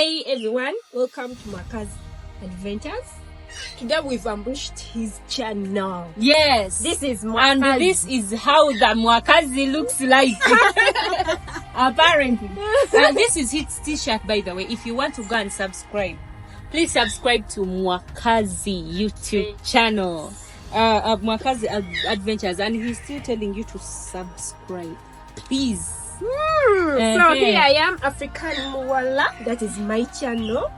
Hey everyone, welcome to Mwakazi Adventures. Today we've ambushed his channel. Yes. This is Mwakazi. And this is how the Mwakazi looks like. Apparently. This is his t-shirt, by the way. If you want to go and subscribe, please subscribe to Mwakazi YouTube channel. Mwakazi Adventures. And he's still telling you to subscribe. Please. So here I am, African Muwala. That is my channel.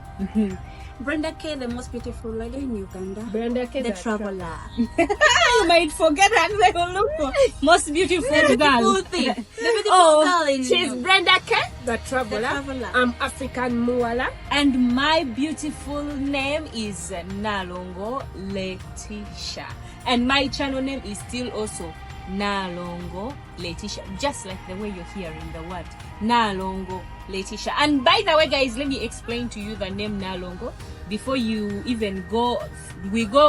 Brenda K, the most beautiful lady in Uganda. Brenda K, the traveler. You might forget that they will look for most beautiful girl. The beautiful girl in she's Brenda K, the traveler. I'm African Muwala. And my beautiful name is Nalongo Letitia. And my channel name is still also Nalongo Letitia, just like the way you're hearing the word Nalongo Letitia. And by the way, guys, let me explain to you the name Nalongo before you even go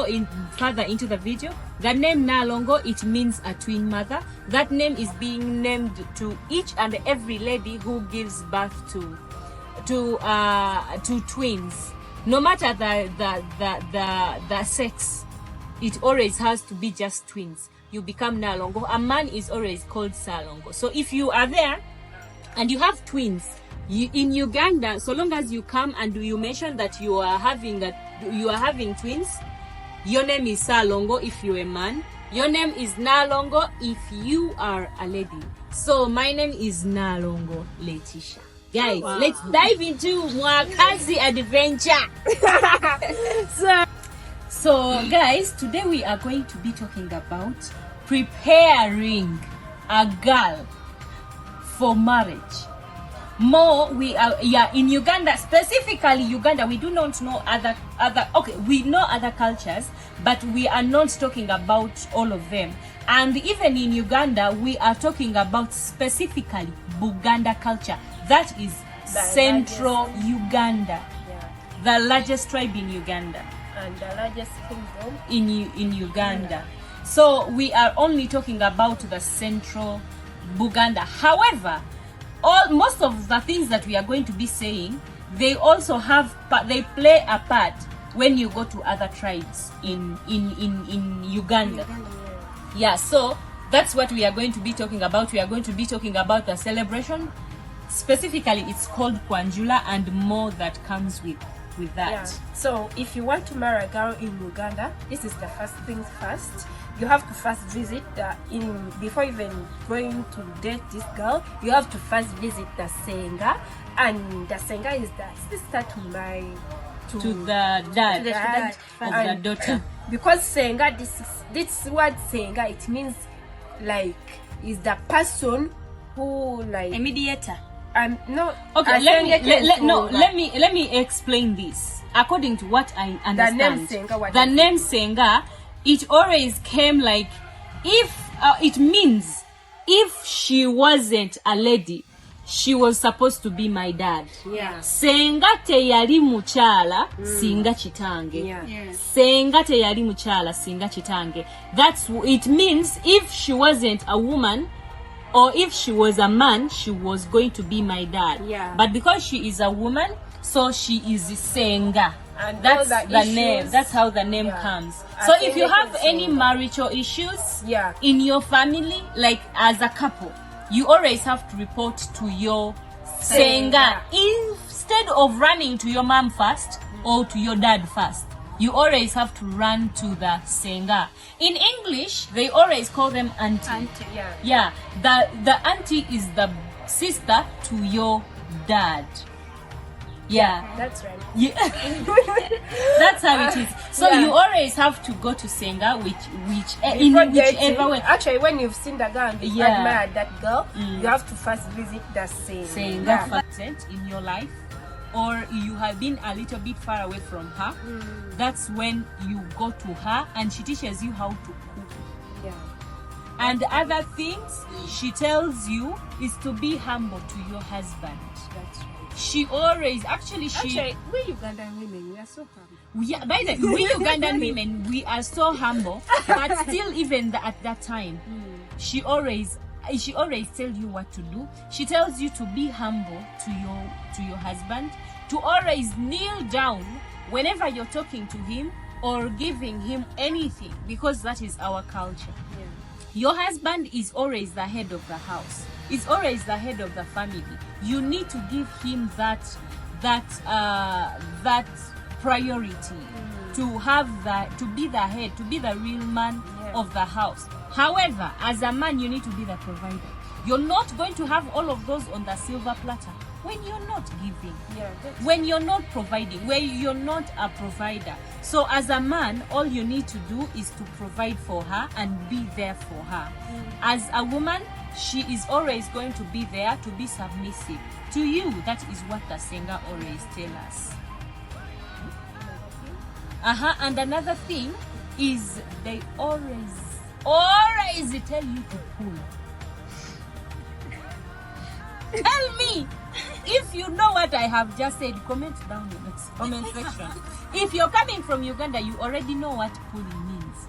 in further into the video. The name Nalongo, it means a twin mother. That name is being named to each and every lady who gives birth to twins, no matter the sex. It always has to be just twins. You become Nalongo. A man is always called Salongo. So if you are there and you have twins in Uganda, so long as you come and you mention that you are having twins, your name is Salongo if you're a man. Your name is Nalongo if you are a lady. So my name is Nalongo Letitia. Guys, let's dive into Mwakazi Adventure. So guys, today we are going to be talking about preparing a girl for marriage. We are in Uganda, specifically Uganda. We do not know other we know other cultures, but we are not talking about all of them. And even in Uganda, we are talking about specifically Buganda culture. That is Central Uganda, the largest tribe in Uganda. And the largest kingdom in Uganda. So we are only talking about the Central Buganda. However, most of the things that we are going to be saying, they also they play a part when you go to other tribes in Uganda. Yeah, so that's what we are going to be talking about. We are going to be talking about the celebration. Specifically, it's called Kwanjula, and more that comes with that. Yeah. So if you want to marry a girl in Uganda, this is the first things first. You have to first visit before even going to date this girl, you have to first visit the Senga, and the Senga is the sister to the dad of the daughter. Because Senga, this word Senga, it means like is the person who like a mediator. No. Okay, let me explain this. According to what I understand, the name Senga, it always came like it means if she wasn't a lady, she was supposed to be my dad. Yeah. Senga teyali muchala singa chitange. Yeah. Senga teyali muchala singa chitange. That's it means if she wasn't a woman, or if she was a man, she was going to be my dad. Yeah. But because she is a woman, so she is Senga. And that's the name. That's how the name comes. So if you have any marital issues in your family, like as a couple, you always have to report to your Senga. Instead of running to your mom first or to your dad first, you always have to run to the Senga. In English, they always call them auntie. Auntie, yeah. The auntie is the sister to your dad. Yeah. That's right. Yeah. That's how it is. So you always have to go to Senga, whichever way. Actually, when you've seen the girl and you admire that girl, you have to first visit the Senga. In your life, or you have been a little bit far away from her, that's when you go to her and she teaches you how to cook. Yeah. And other things she tells you is to be humble to your husband. That's right. She always, we Ugandan women, we are so humble. Yeah, by the way, we Ugandan women, we are so humble, but still even at that time, she always she always tells you what to do. She tells you to be humble to your husband, to always kneel down whenever you're talking to him or giving him anything, because that is our culture. Your husband is always the head of the house. Is always the head of the family. You need to give him that priority, to be the head, to be the real man of the house. However, as a man, you need to be the provider. You're not going to have all of those on the silver platter when you're not giving, when you're not providing, when you're not a provider. So as a man, all you need to do is to provide for her and be there for her. As a woman, she is always going to be there to be submissive to you. That is what the Senga always tell us. And another thing is they always tell you to pull. Tell me if you know what I have just said. Comment down in the comment section. If you're coming from Uganda, you already know what pulling means.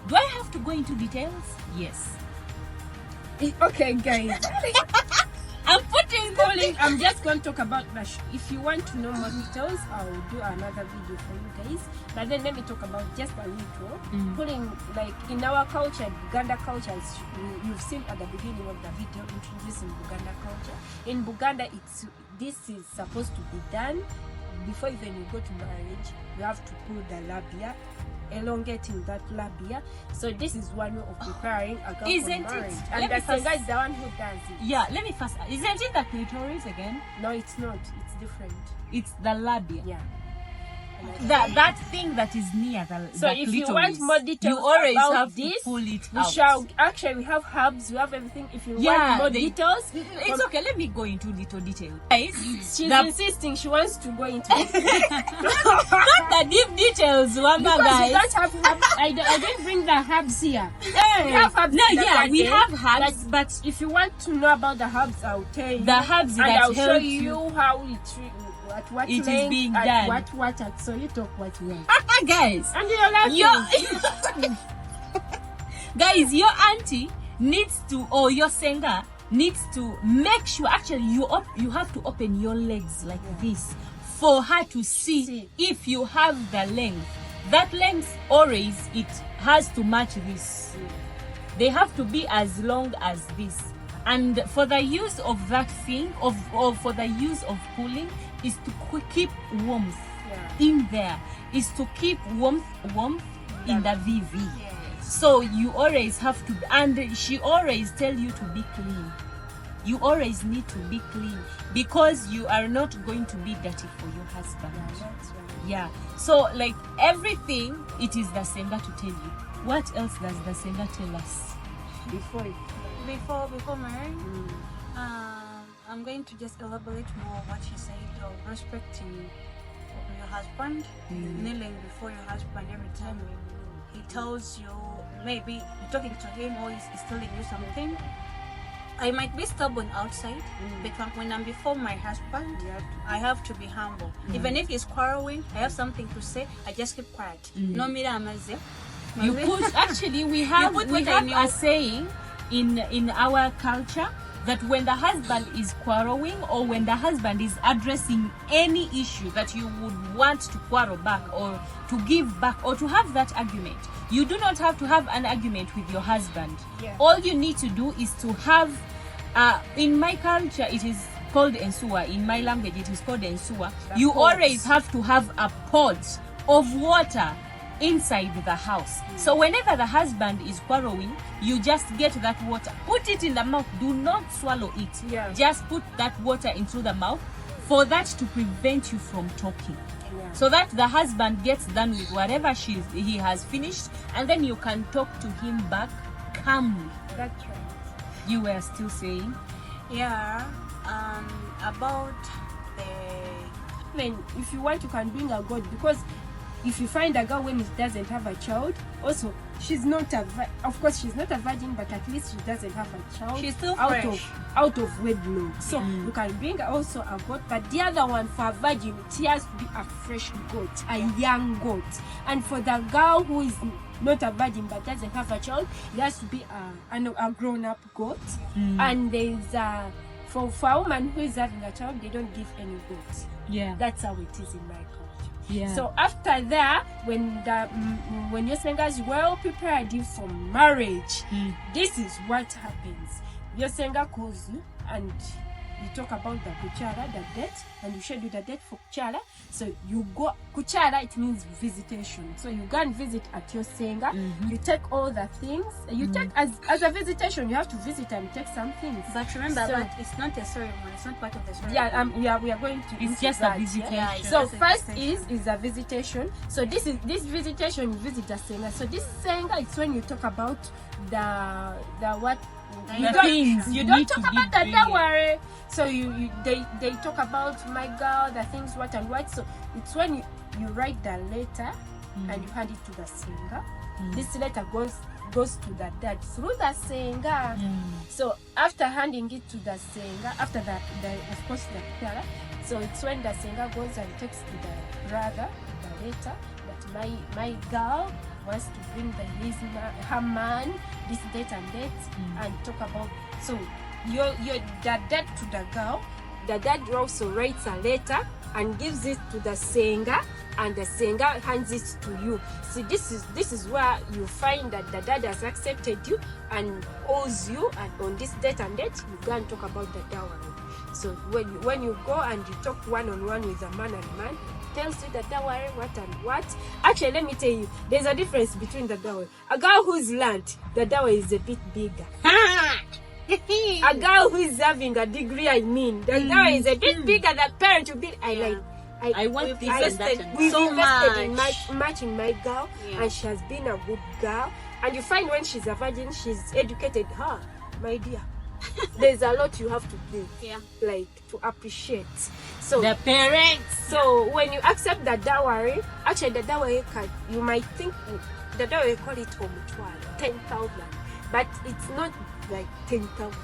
Do I have to go into details? Yes. Okay, guys. I'm putting pulling. I'm just going to talk about that. If you want to know more details, I'll do another video for you guys. But then let me talk about just a little. Pulling, like in our culture, Buganda culture, you've seen at the beginning of the video introducing Buganda culture. In Buganda, this is supposed to be done before even you go to marriage. You have to pull the labia, elongating that labia. So this is one way of preparing a girl for marriage. And the Senga is the one who does it. Yeah, let me first. Isn't it the clitoris again? No, it's not. It's different. It's the labia. Yeah. That thing that is near the So the if clitoris, you want more details you always about have this, to pull it we out. we have herbs, we have everything. If you want more details, it's okay. Let me go into little detail. Guys, she's insisting she wants to go into not the deep details, Wamba, because guys. we don't have herbs. I didn't bring the herbs here. Hey, We have herbs no, in the yeah, we garden, have herbs, but if you want to know about the herbs, I'll tell you. the herbs and that I'll show help you how what it is length, being at done. what so you talk what you want. Guys, And you're laughing. guys, your auntie needs to, or your Senga needs to make sure, actually you have to open your legs like this for her to see if you have the length. That length always, it has to match this. They have to be as long as this. And for the use of that thing, or for the use of pulling, is to keep warmth in there, is to keep warmth in the VV. So you always have to, and she always tell you to be clean. You always need to be clean because you are not going to be dirty for your husband. Yeah. So like everything, it is the Senga to tell you. What else does the Senga tell us? Before marriage, I'm going to just elaborate more what she said of respecting your husband, kneeling before your husband every time he tells you, maybe you're talking to him or he's telling you something. I might be stubborn outside, but when I'm before my husband, I have to be humble. Even if he's quarreling, I have something to say, I just keep quiet. No mira amaze. You put, actually we have a saying in our culture that when the husband is quarreling, or when the husband is addressing any issue that you would want to quarrel back or to give back or to have that argument, you do not have to have an argument with your husband. All you need to do is to have, in my culture it is called ensua, in my language it is called ensua. You always have to have a pot of water inside the house. So whenever the husband is quarreling, you just get that water, put it in the mouth, do not swallow it. Just put that water into the mouth for that to prevent you from talking. So that the husband gets done with whatever he has finished, and then you can talk to him back calmly. That's right. You were still saying? About the... Then if you want, you can bring a goat, because if you find a girl when it doesn't have a child, also she's not of course she's not a virgin, but at least she doesn't have a child. She's still out of wedlock. So you can bring also a goat, but the other one for a virgin, it has to be a fresh goat, a young goat. And for the girl who is not a virgin but doesn't have a child, it has to be a grown-up goat. And there's for a woman who is having a child, they don't give any goat. Yeah. That's how it is in my culture. Yeah. So after that, when your Senga is well prepared you for marriage, this is what happens. Your Senga calls you and you talk about the kuchala, the date, and you schedule the date for kuchala. So you go kuchala, it means visitation. So you go and visit at your Senga. You take all the things. You take as a visitation. You have to visit and take some things. But remember that it's not a ceremony. It's not part of the ceremony. Yeah, we are going to. It's just a visitation. Yeah? So first is a visitation. So this visitation, you visit the Senga. So this Senga, it's when you talk about the what. You don't talk about the dowry. So they talk about my girl, the things what and what. So it's when you write the letter and you hand it to the Senga. This letter goes to the dad through the Senga. So after handing it to the Senga, after the of course the parent, so it's when the Senga goes and takes to the brother the letter that my girl wants to bring her man this date and date and talk about. So the dad to the girl, the dad also writes a letter and gives it to the Senga, and the Senga hands it to you. See, this is where you find that the dad has accepted you and owes you, and on this date and date you go and talk about the dowry. So when you go and you talk one-on-one with a man and man, tells you the dowry what and what. Actually, let me tell you, there's a difference between the dowry. A girl who's learned, the dowry is a bit bigger. A girl who is having a degree, the dowry is a bit bigger. The parent will be, I want this and that. We've invested much in my girl, and she has been a good girl. And you find when she's a virgin, she's educated her, my dear. There's a lot you have to do, like to appreciate. So the parents. So when you accept the dowry, actually the dowry you might think the dowry call it 10,000, but it's not like 10,000.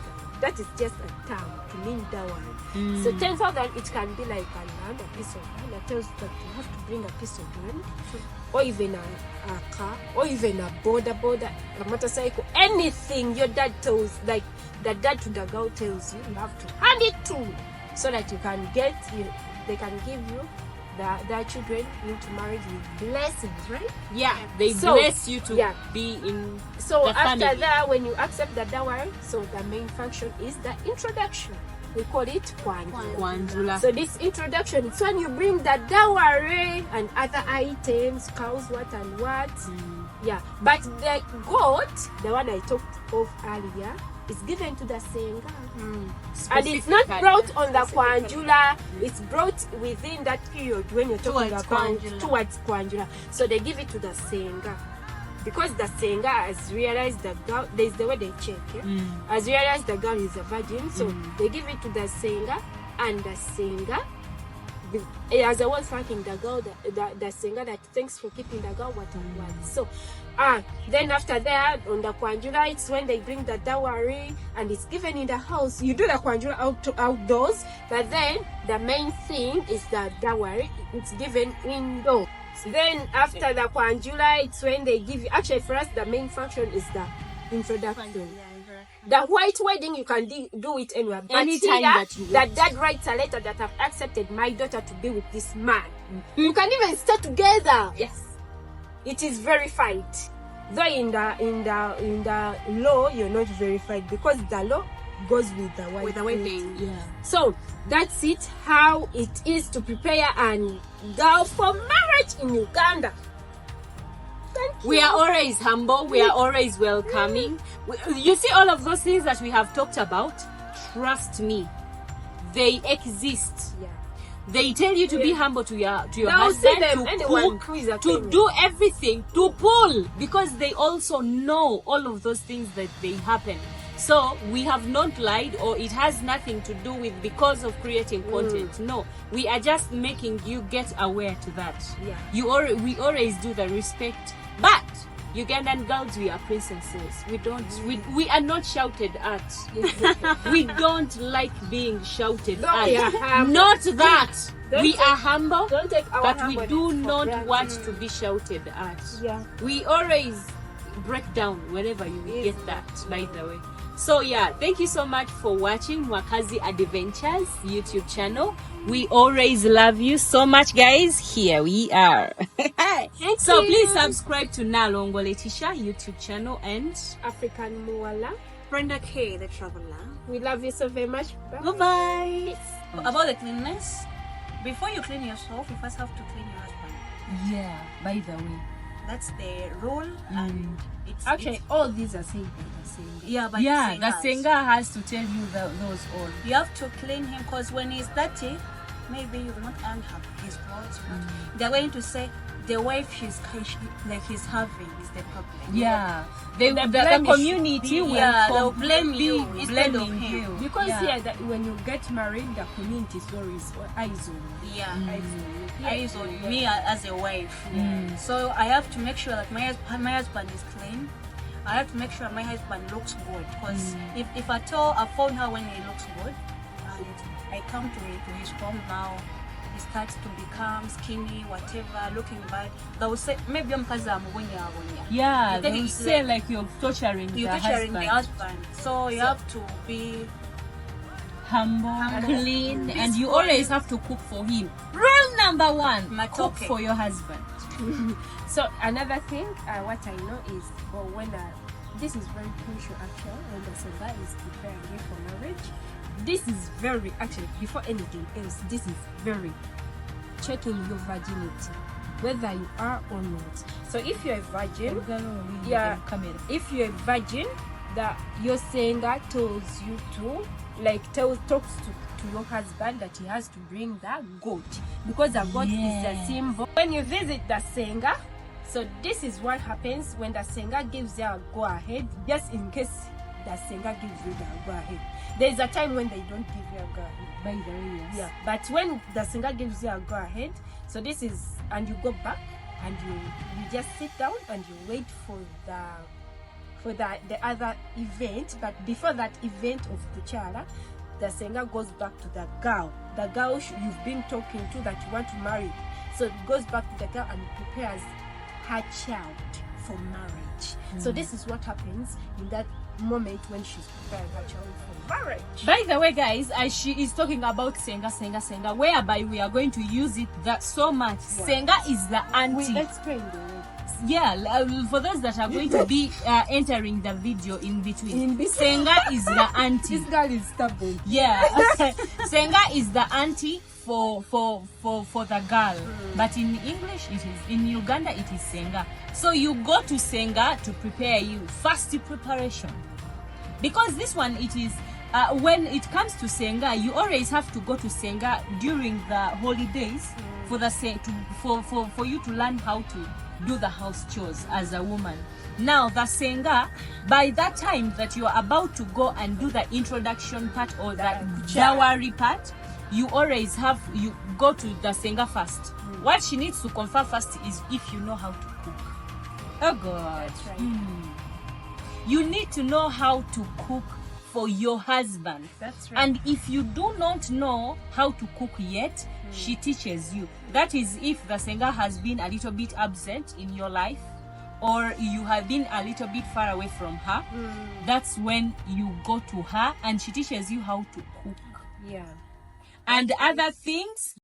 That is just a term to mean dowry. So 10,000, it can be like a land, a piece of land that tells that you have to bring a piece of land, or even a car, or even a border, a motorcycle, anything your dad tells, like the dad to the girl tells you, you have to hand it to, so that you can they can give you their children into marriage with blessings, right? Yeah, they bless you to be in. So the after family. that, when you accept the dowry, so the main function is the introduction. We call it kwanjula. So this introduction, it's when you bring the dowry and other items, cows, what and what. Yeah, but the goat, the one I talked of earlier, is given to the Senga. And it's not brought on the kwanjula, it's brought within that period when you're talking towards kwanjula. So they give it to the Senga. Because the Senga has realized the girl, there's the way they check, has realized the girl is a virgin, so they give it to the Senga, and the Senga, as I was thanking the girl, the Senga, that thanks for keeping the girl what and what. So then after that, on the kwanjula, it's when they bring the dowry and it's given in the house. You do the kwanjula outdoors, but then the main thing is the dowry, it's given indoors. Then after the kwanjula, it's when they give you, actually for us the main function is the introduction. The white wedding, you can do it anywhere. But anytime that you that dad writes a letter that I've accepted my daughter to be with this man. You can even stay together. Yes, it is verified. Though in the law you're not verified, because the law goes with the white wedding. Yeah. So that's it. How it is to prepare and go for marriage in Uganda. We are always humble. We are always welcoming. You see all of those things that we have talked about? Trust me, they exist. Yeah. They tell you to be humble to your Now husband, see them, to anyone cook, who is a to parent. do everything, to pull, because they also know all of those things that they happen. So we have not lied, or it has nothing to do with because of creating content. No, we are just making you get aware to that. Yeah. We always do the respect, but Ugandan girls, we are princesses. We are not shouted at. We don't like being shouted at. Not that. We are humble, Don't take our but we humbleness do for not granted. want to be shouted at. Yeah. We always break down whenever you get that, by the way. So yeah, thank you so much for watching Mwakazi Adventures YouTube channel. We always love you so much, guys. Here we are. So please subscribe to Nalongo Letitia YouTube channel and African Muala. Brenda K, the traveler. We love you so very much. bye-bye. About the cleanliness, before you clean yourself, you first have to clean your husband. Yeah, by the way. That's the rule, and it's Actually, all these are saying the same. yeah, but Yeah, the the Sengas. Senga has to tell you those all. You have to clean him, because when he's dirty, maybe you will not earn his clothes. They're going to say the wife he's having is the problem. Yeah, the blame community will they'll blame you be instead of blaming him. you. Because yeah. here, that when you get married, the community is always eyes on you. Yeah. Eyes on you. Eyes on me as a wife. So I have to make sure that my husband is clean. I have to make sure my husband looks good, because if at all I found her when he looks good, and I come to his home now, he starts to become skinny, whatever, looking bad, they will say maybe I'm Yeah, Then they will it's say like- like you're torturing you're the torturing husband. the husband. So you have to be Humble, clean, and you peaceful. always have to cook for him. Rule number 1, cook Matoke. for your husband. So another thing, what I know is, when this is very crucial actually, when the Senga is preparing you for marriage, this is very, actually, before anything else, this is very checking your virginity, whether you are or not. So if you're a virgin, yeah, if you're a virgin, that your Senga tells you to, talks to your husband that he has to bring that goat, because the goat is a symbol. When you visit the Senga, so this is what happens when the Senga gives you a go ahead, just in case the Senga gives you the go ahead. There's a time when they don't give you a go ahead, by the way. Yeah, but when the Senga gives you a go ahead, so this is, and you go back and you just sit down and you wait for the other event. But before that event of the chala, the Senga goes back to the girl you've been talking to that you want to marry. So it goes back to the girl and prepares her child for marriage. So this is what happens in that moment when she's preparing her child for marriage. By the way, guys, as she is talking about Senga, whereby we are going to use it that so much. Senga is the auntie. We explain the way. Yeah, for those that are going to be entering the video in between, Senga is the auntie. This girl is stubborn. Yeah, Senga is the auntie for the girl, but in English it is, in Uganda it is Senga. So you go to Senga to prepare you, first preparation, because this one it is. When it comes to Senga, you always have to go to Senga during the holidays for you to learn how to do the house chores as a woman. Now the Senga, by that time that you are about to go and do the introduction part or the dowry part, you go to the Senga first. What she needs to confirm first is if you know how to cook. Oh God. That's right. You need to know how to cook for your husband. That's right. And if you do not know how to cook yet, she teaches you. That is if the Senga has been a little bit absent in your life, or you have been a little bit far away from her. That's when you go to her and she teaches you how to cook. Yeah. And other things